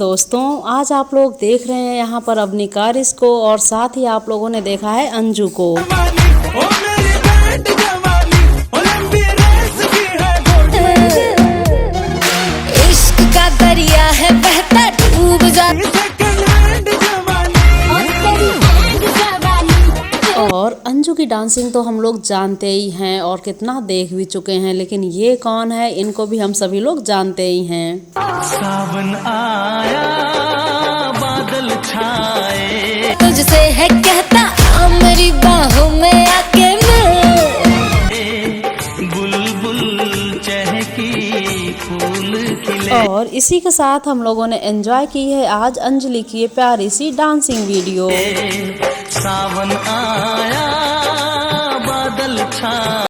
दोस्तों, आज आप लोग देख रहे हैं यहाँ पर अवनिकारिस को और साथ ही आप लोगों ने देखा है अंजू को। इश्क का दरिया है बहता डूब जा। और अंजू की डांसिंग तो हम लोग जानते ही हैं और कितना देख भी चुके हैं, लेकिन ये कौन है इनको भी हम सभी लोग जानते ही हैं। सावन आया बादल छाए, तुझसे है कहता आ मेरी बाहों में आके बुलबुल चहकी फूल खिले। और इसी के साथ हम लोगों ने एंजॉय की है आज अंजलि की ये प्यारी सी डांसिंग वीडियो। सावन आया बादल छाए।